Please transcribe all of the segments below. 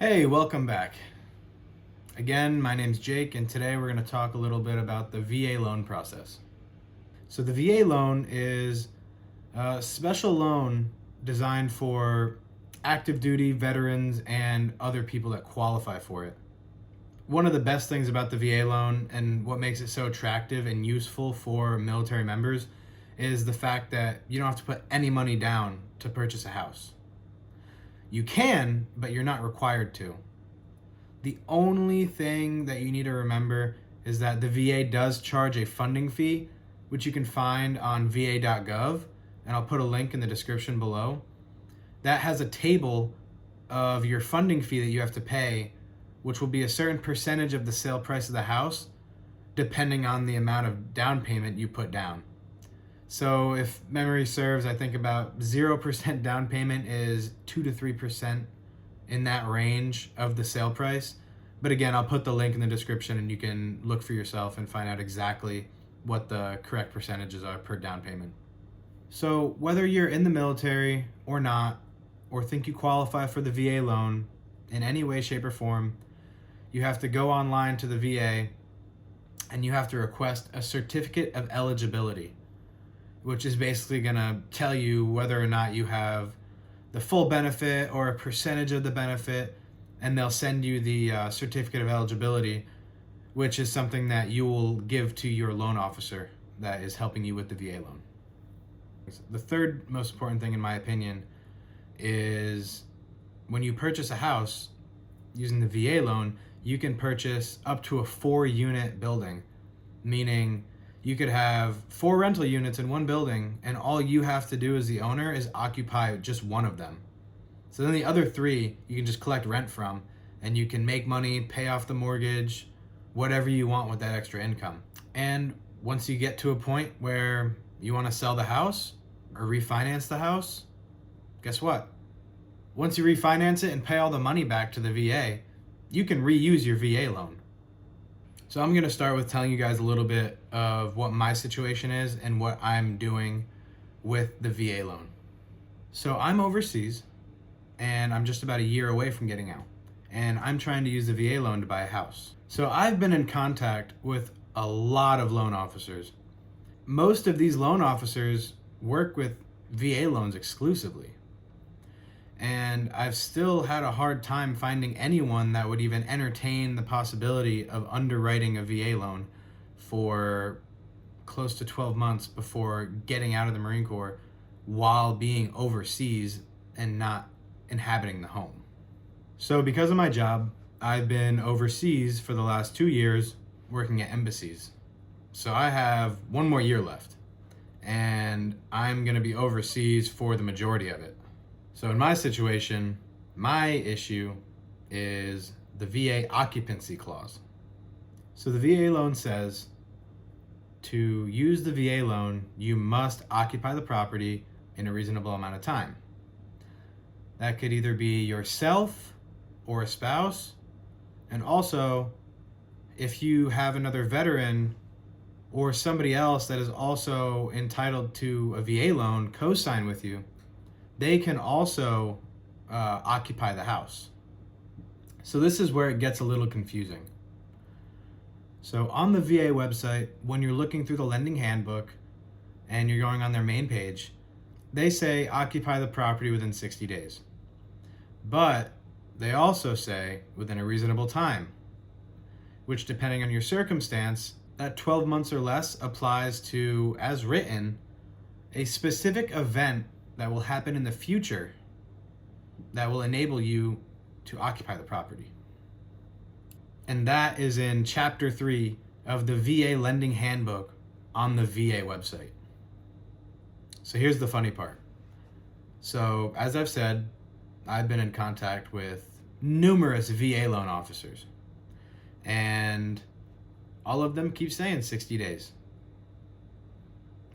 Hey, welcome back. Again, my name's Jake, and today we're going to talk a little bit about the VA loan process. So, the VA loan is a special loan designed for active duty veterans and other people that qualify for it. One of the best things about the VA loan and what makes it so attractive and useful for military members is the fact that you don't have to put any money down to purchase a house. You can, but you're not required to. The only thing that you need to remember is that the VA does charge a funding fee, which you can find on va.gov, and I'll put a link in the description below. That has a table of your funding fee that you have to pay, which will be a certain percentage of the sale price of the house, depending on the amount of down payment you put down. So if memory serves, I think about 0% down payment is 2 to 3% in that range of the sale price. But again, I'll put the link in the description and you can look for yourself and find out exactly what the correct percentages are per down payment. So whether you're in the military or not, or think you qualify for the VA loan in any way, shape, or form, you have to go online to the VA and you have to request a certificate of eligibility, which is basically going to tell you whether or not you have the full benefit or a percentage of the benefit, and they'll send you the certificate of eligibility, which is something that you will give to your loan officer that is helping you with the VA loan. The third most important thing, in my opinion, is when you purchase a house using the VA loan, you can purchase up to a 4-unit building, meaning you could have 4 rental units in one building, and all you have to do as the owner is occupy just one of them. So then the other 3 you can just collect rent from, and you can make money, pay off the mortgage, whatever you want with that extra income. And once you get to a point where you want to sell the house or refinance the house, guess what? Once you refinance it and pay all the money back to the VA, you can reuse your VA loan. So I'm going to start with telling you guys a little bit of what my situation is and what I'm doing with the VA loan. So I'm overseas and I'm just about a year away from getting out, and I'm trying to use the VA loan to buy a house. So I've been in contact with a lot of loan officers. Most of these loan officers work with VA loans exclusively. And I've still had a hard time finding anyone that would even entertain the possibility of underwriting a VA loan for close to 12 months before getting out of the Marine Corps while being overseas and not inhabiting the home. So because of my job, I've been overseas for the last 2 years working at embassies. So I have 1 more year left, and I'm going to be overseas for the majority of it. So in my situation, my issue is the VA occupancy clause. So the VA loan says to use the VA loan, you must occupy the property in a reasonable amount of time. That could either be yourself or a spouse. And also, if you have another veteran or somebody else that is also entitled to a VA loan co-sign with you, they can also occupy the house. So this is where it gets a little confusing. So on the VA website, when you're looking through the lending handbook and you're going on their main page, they say occupy the property within 60 days. But they also say within a reasonable time, which depending on your circumstance, that 12 months or less applies to, as written, a specific event that will happen in the future that will enable you to occupy the property. And that is in Chapter 3 of the VA Lending Handbook on the VA website. So here's the funny part. So as I've said, I've been in contact with numerous VA loan officers, and all of them keep saying 60 days.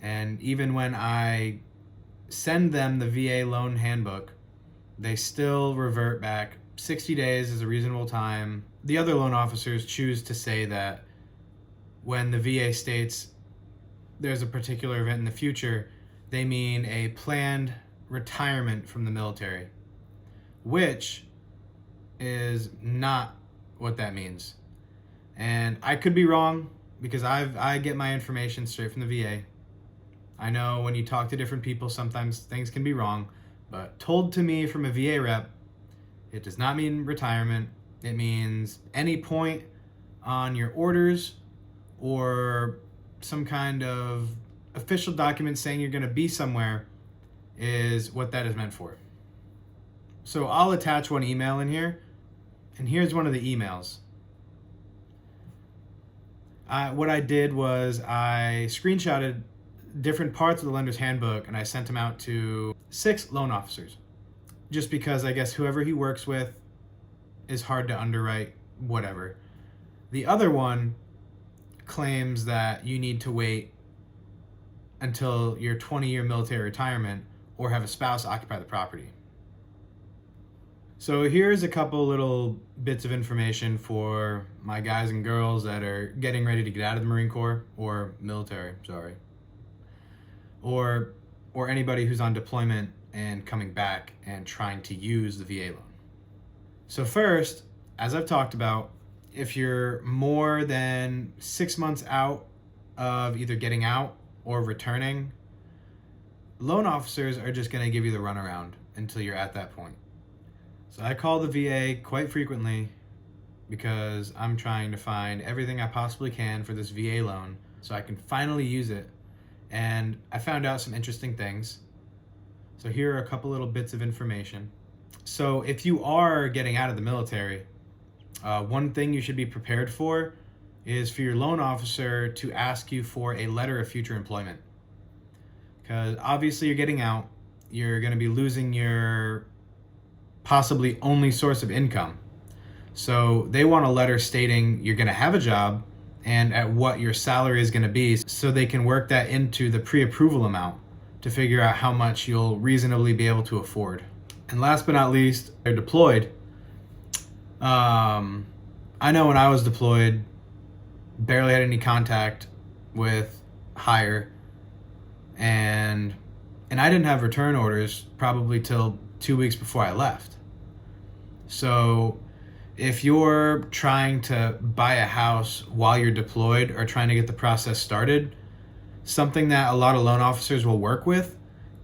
And even when I send them the VA loan handbook, they still revert back 60 days is a reasonable time. The other loan officers choose to say that when the VA states there's a particular event in the future, they mean a planned retirement from the military, which is not what that means. And I could be wrong because I get my information straight from the VA. I know when you talk to different people, sometimes things can be wrong, but told to me from a VA rep, it does not mean retirement. It means any point on your orders or some kind of official document saying you're going to be somewhere is what that is meant for. So I'll attach one email in here, and here's one of the emails. What I did was I screenshotted different parts of the lender's handbook and I sent them out to 6 loan officers, just because I guess whoever he works with is hard to underwrite, whatever. The other one claims that you need to wait until your 20-year military retirement or have a spouse occupy the property. So here's a couple little bits of information for my guys and girls that are getting ready to get out of the Marine Corps or military, or anybody who's on deployment and coming back and trying to use the VA loan. So first, as I've talked about, if you're more than 6 months out of either getting out or returning, loan officers are just going to give you the runaround until you're at that point. So I call the VA quite frequently because I'm trying to find everything I possibly can for this VA loan so I can finally use it. And I found out some interesting things. So here are a couple little bits of information. So if you are getting out of the military, one thing you should be prepared for is for your loan officer to ask you for a letter of future employment. Because obviously you're getting out, you're going to be losing your possibly only source of income. So they want a letter stating you're going to have a job and at what your salary is going to be, so they can work that into the pre-approval amount to figure out how much you'll reasonably be able to afford. And last but not least, they're deployed. I know when I was deployed, barely had any contact with hire, and I didn't have return orders probably till 2 weeks before I left. So if you're trying to buy a house while you're deployed or trying to get the process started, something that a lot of loan officers will work with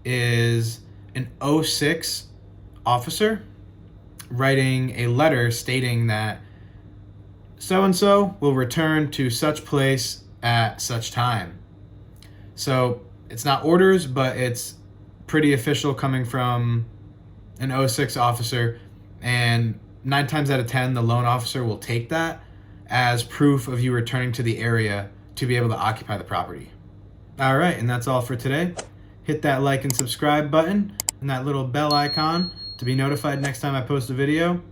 is an 06 officer writing a letter stating that so-and-so will return to such place at such time. So it's not orders, but it's pretty official coming from an 06 officer, and 9 times out of 10, the loan officer will take that as proof of you returning to the area to be able to occupy the property. All right, and that's all for today. Hit that like and subscribe button and that little bell icon to be notified next time I post a video,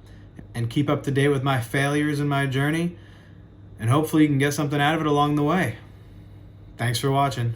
and keep up to date with my failures in my journey, and hopefully you can get something out of it along the way. Thanks for watching.